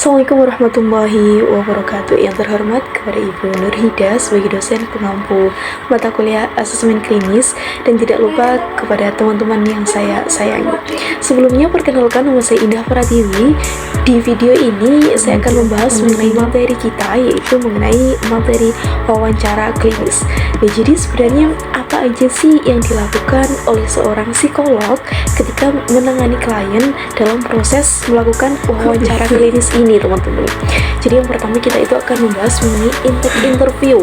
Assalamualaikum warahmatullahi wabarakatuh. Yang terhormat kepada Ibu Nurhida sebagai dosen pengampu mata kuliah asesmen klinis, dan tidak lupa kepada teman-teman yang saya sayangi. Sebelumnya perkenalkan, nama saya Indah Pratiwi. Di video ini saya akan membahas mengenai materi kita, yaitu mengenai materi wawancara klinis. Nah, jadi sebenarnya apa aja sih yang dilakukan oleh seorang psikolog ketika menangani klien dalam proses melakukan wawancara klinis ini, teman-teman. Jadi yang pertama kita itu akan membahas mengenai intake interview.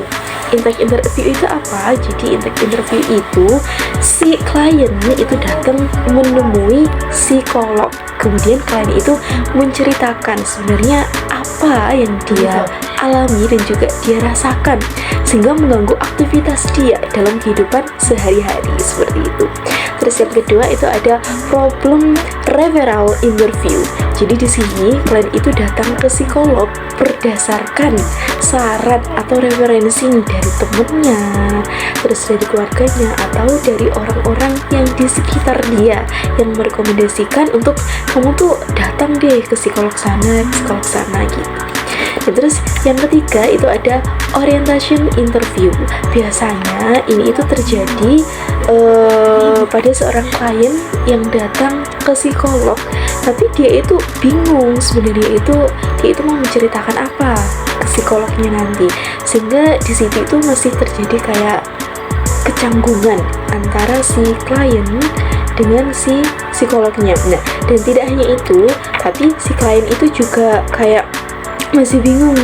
Intake interview itu apa? Jadi intake interview itu si klien itu datang menemui psikolog, kemudian klien itu menceritakan sebenarnya apa yang dia alami dan juga dia rasakan, sehingga mengganggu aktivitas dia dalam kehidupan sehari-hari, seperti itu. Terus yang kedua itu ada problem referral interview. Jadi di sini klien itu datang ke psikolog berdasarkan saran atau referensi dari temennya, terus dari keluarganya, atau dari orang-orang yang di sekitar dia yang merekomendasikan untuk kamu tuh datang deh ke psikolog sana gitu. Dan terus yang ketiga itu ada orientation interview. Biasanya ini itu terjadi pada seorang klien yang datang ke psikolog, tapi dia itu bingung sebenarnya dia itu mau menceritakan apa ke psikolognya nanti, sehingga di situ itu masih terjadi kayak kecanggungan antara si klien dengan si psikolognya. Nah, dan tidak hanya itu, tapi si klien itu juga kayak masih bingung,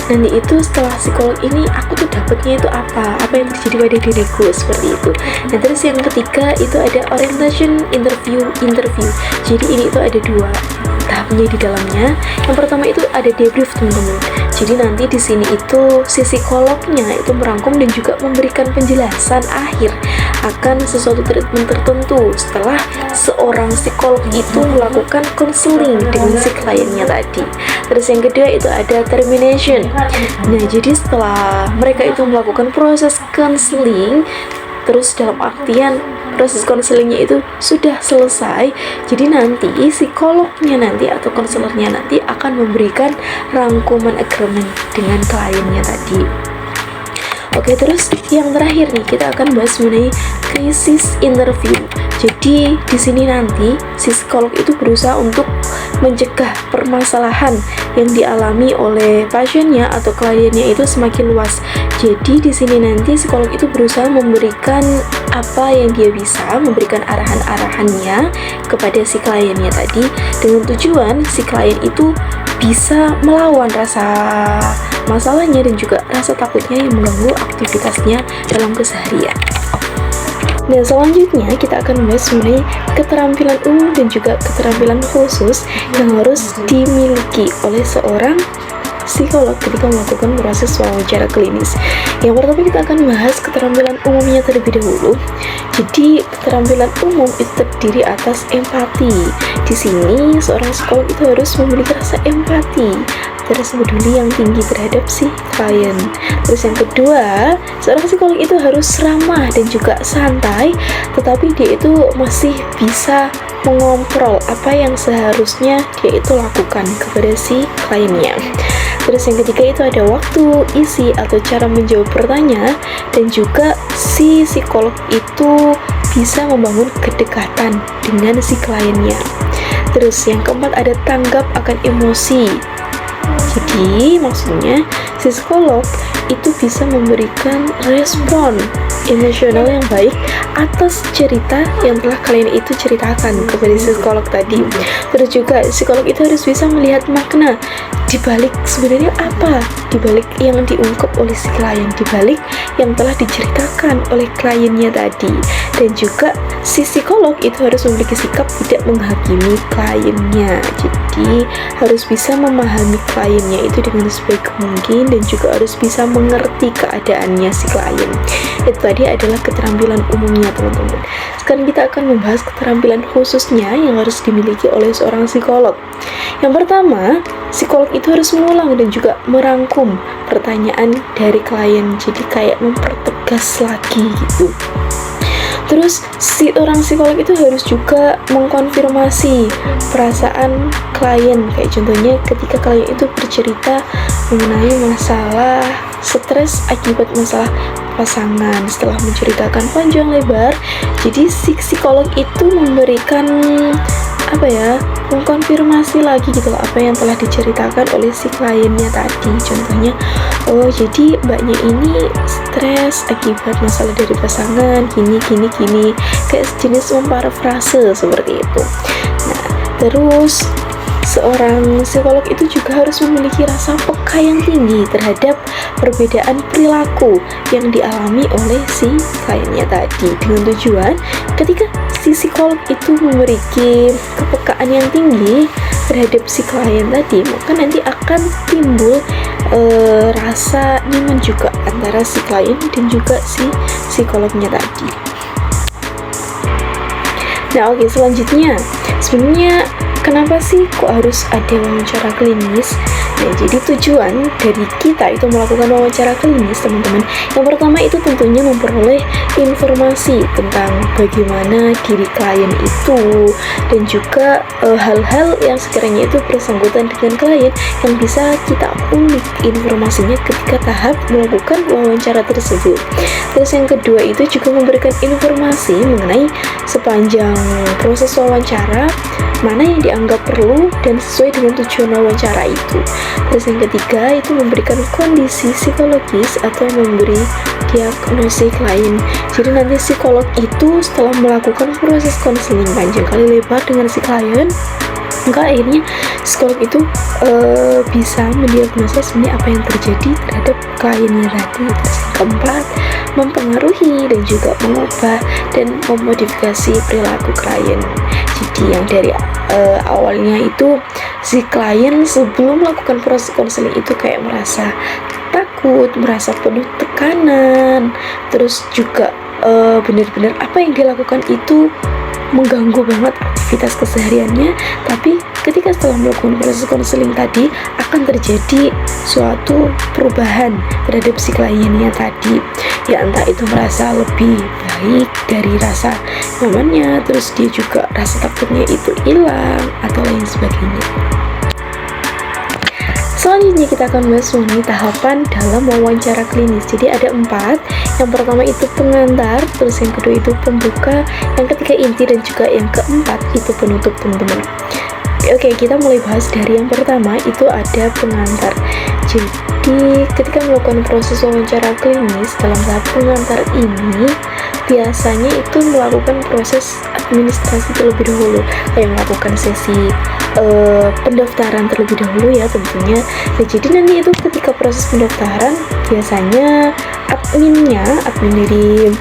nanti itu setelah psikolog ini aku tuh dapatnya itu apa yang terjadi pada diriku, seperti itu. Nah, terus yang ketiga itu ada orientation interview. Jadi ini itu ada dua tahapnya di dalamnya. Yang pertama itu ada debrief, teman-teman. Jadi nanti di sini itu si psikolognya itu merangkum dan juga memberikan penjelasan akhir akan sesuatu treatment tertentu setelah seorang psikolog itu melakukan konseling dengan si kliennya tadi. Terus yang kedua itu ada termination. Nah, jadi setelah mereka itu melakukan proses konseling, terus dalam artian proses konselingnya itu sudah selesai, jadi nanti psikolognya nanti atau konselornya nanti akan memberikan rangkuman agreement dengan kliennya tadi. Oke, terus yang terakhir nih kita akan bahas mengenai krisis interview. Jadi di sini nanti si psikolog itu berusaha untuk mencegah permasalahan yang dialami oleh pasiennya atau kliennya itu semakin luas. Jadi di sini nanti psikolog itu berusaha memberikan apa yang dia bisa, memberikan arahan-arahannya kepada si kliennya tadi, dengan tujuan si klien itu bisa melawan rasa masalahnya dan juga rasa takutnya yang mengganggu aktivitasnya dalam keseharian. Dan selanjutnya kita akan membahas mengenai keterampilan umum dan juga keterampilan khusus yang harus dimiliki oleh seorang psikolog ketika melakukan proses wawancara klinis. Yang pertama kita akan bahas keterampilan umumnya terlebih dahulu. Jadi keterampilan umum itu terdiri atas empati. Di sini seorang psikolog itu harus memiliki rasa empati, rasa peduli yang tinggi terhadap si klien. Terus yang kedua, seorang psikolog itu harus ramah dan juga santai, tetapi dia itu masih bisa mengontrol apa yang seharusnya dia itu lakukan kepada si kliennya. Terus yang ketiga itu ada waktu, isi atau cara menjawab pertanyaan, dan juga si psikolog itu bisa membangun kedekatan dengan si kliennya. Terus yang keempat ada tanggap akan emosi. Jadi maksudnya si psikolog itu bisa memberikan respon emosional yang baik atas cerita yang telah kalian itu ceritakan kepada psikolog tadi. Terus juga psikolog itu harus bisa melihat makna dibalik sebenarnya apa dibalik yang diungkap oleh si klien, dibalik yang telah diceritakan oleh kliennya tadi. Dan juga si psikolog itu harus memiliki sikap tidak menghakimi kliennya. Jadi harus bisa memahami kliennya itu dengan sebaik mungkin dan juga harus bisa mengerti keadaannya si klien. Itu tadi adalah keterampilan umumnya, teman-teman. Sekarang kita akan membahas keterampilan khususnya yang harus dimiliki oleh seorang psikolog. Yang pertama, psikolog itu harus mengulang dan juga merangkum pertanyaan dari klien, jadi kayak mempertegas lagi gitu. Terus si orang psikolog itu harus juga mengkonfirmasi perasaan klien, kayak contohnya ketika klien itu bercerita mengenai masalah stres akibat masalah pasangan. Setelah menceritakan panjang lebar, jadi si psikolog itu memberikan mengkonfirmasi lagi gitu loh apa yang telah diceritakan oleh si kliennya tadi. Contohnya, oh jadi mbaknya ini stres akibat masalah dari pasangan gini, kayak sejenis memparafrase seperti itu. Nah, terus seorang psikolog itu juga harus memiliki rasa peka yang tinggi terhadap perbedaan perilaku yang dialami oleh si kliennya tadi, dengan tujuan ketika si psikolog itu memiliki kepekaan yang tinggi terhadap si klien tadi, maka nanti akan timbul rasa nyaman juga antara si klien dan juga si psikolognya tadi. Nah, oke, selanjutnya sebenarnya kenapa sih kok harus ada wawancara klinis? Nah, jadi tujuan dari kita itu melakukan wawancara klinis, teman-teman, yang pertama itu tentunya memperoleh informasi tentang bagaimana diri klien itu, dan juga hal-hal yang sekiranya itu bersangkutan dengan klien yang bisa kita ulik informasinya ketika tahap melakukan wawancara tersebut. Terus yang kedua itu juga memberikan informasi mengenai sepanjang proses wawancara, mana yang dianggap perlu dan sesuai dengan tujuan wawancara itu. Terus yang ketiga itu memberikan kondisi psikologis atau memberi diagnosis klien. Jadi nanti psikolog itu setelah melakukan proses konseling panjang kali lebar dengan si klien, maka akhirnya psikolog itu bisa mendiagnosa sebenarnya apa yang terjadi terhadap kliennya tadi. Terus yang keempat, mempengaruhi dan juga mengubah dan memodifikasi perilaku klien. Jadi yang dari awalnya itu si klien sebelum melakukan proses konseling itu kayak merasa takut, merasa penuh tekanan, terus juga benar-benar apa yang dilakukan itu mengganggu banget aktivitas kesehariannya. Tapi ketika setelah melakukan proses konseling tadi akan terjadi suatu perubahan terhadap si kliennya tadi, ya entah itu merasa lebih baik dari rasa nyamannya, terus dia juga rasa takutnya itu hilang atau lain sebagainya. Selanjutnya kita akan bahas mengenai tahapan dalam wawancara klinis. Jadi ada 4. Yang pertama itu pengantar, terus yang kedua itu pembuka, yang ketiga inti, dan juga yang keempat itu penutup, teman-teman. Oke, kita mulai bahas dari yang pertama, itu ada pengantar. Jadi ketika melakukan proses wawancara klinis, dalam tahap pengantar ini biasanya itu melakukan proses administrasi terlebih dahulu, kayak melakukan sesi pendaftaran terlebih dahulu ya tentunya. Nah, jadi nanti itu ketika proses pendaftaran biasanya admin dari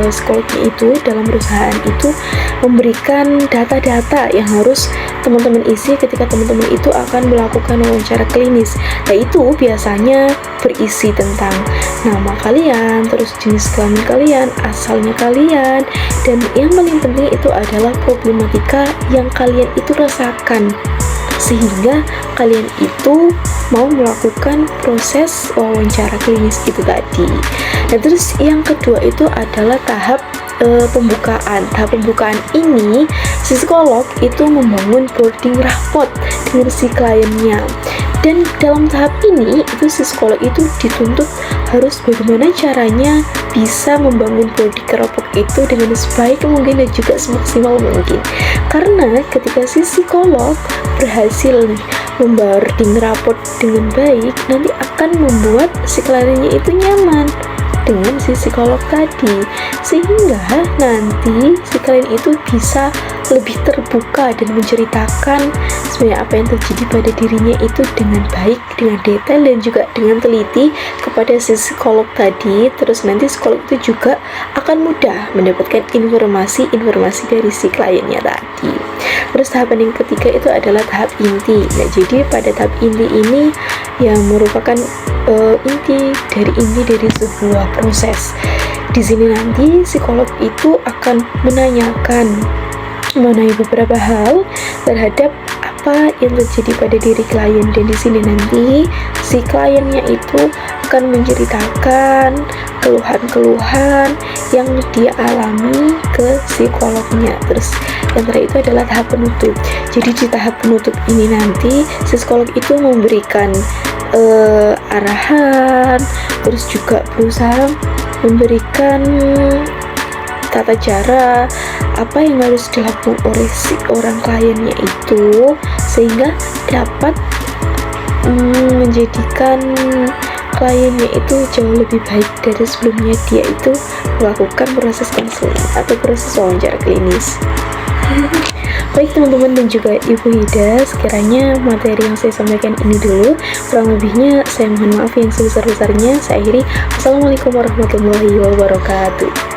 psikolognya itu dalam perusahaan itu memberikan data-data yang harus teman-teman isi ketika teman-teman itu akan melakukan wawancara klinis. Nah, itu biasanya berisi tentang nama kalian, terus jenis kelamin kalian, asalnya kalian, dan yang paling penting itu adalah problematika yang kalian itu rasakan sehingga kalian itu mau melakukan proses wawancara klinis itu tadi. Nah, terus yang kedua itu adalah tahap pembukaan. Tahap pembukaan ini si psikolog itu membangun boarding rapport dengan si kliennya. Dan dalam tahap ini itu si psikolog itu dituntut harus bagaimana caranya bisa membangun boarding rapport itu dengan sebaik mungkin dan juga semaksimal mungkin. Karena ketika si psikolog berhasil memboarding rapport dengan baik, nanti akan membuat si kliennya itu nyaman dengan si psikolog tadi, sehingga nanti si klien itu bisa lebih terbuka dan menceritakan sebenarnya apa yang terjadi pada dirinya itu dengan baik, dengan detail, dan juga dengan teliti kepada si psikolog tadi. Terus nanti psikolog itu juga akan mudah mendapatkan informasi dari si kliennya tadi. Terus tahapan yang ketiga itu adalah tahap inti. Nah, jadi pada tahap inti ini yang merupakan inti dari sebuah proses. Di sini nanti psikolog itu akan menanyakan mengenai beberapa hal terhadap apa yang terjadi pada diri klien, dan di sini nanti si kliennya itu akan menceritakan keluhan-keluhan yang dia alami ke psikolognya. Terus yang terakhir itu adalah tahap penutup. Jadi di tahap penutup ini nanti si psikolog itu memberikan arahan, terus juga berusaha memberikan tata cara apa yang harus dilakukan oleh si orang kliennya itu, sehingga dapat menjadikan kliennya itu jauh lebih baik dari sebelumnya dia itu melakukan proses konseling atau proses wawancara klinis. Baik teman-teman dan juga Ibu Hida, sekiranya materi yang saya sampaikan ini dulu, kurang lebihnya saya mohon maaf yang sebesar-besarnya. Saya akhiri. Wassalamualaikum warahmatullahi wabarakatuh.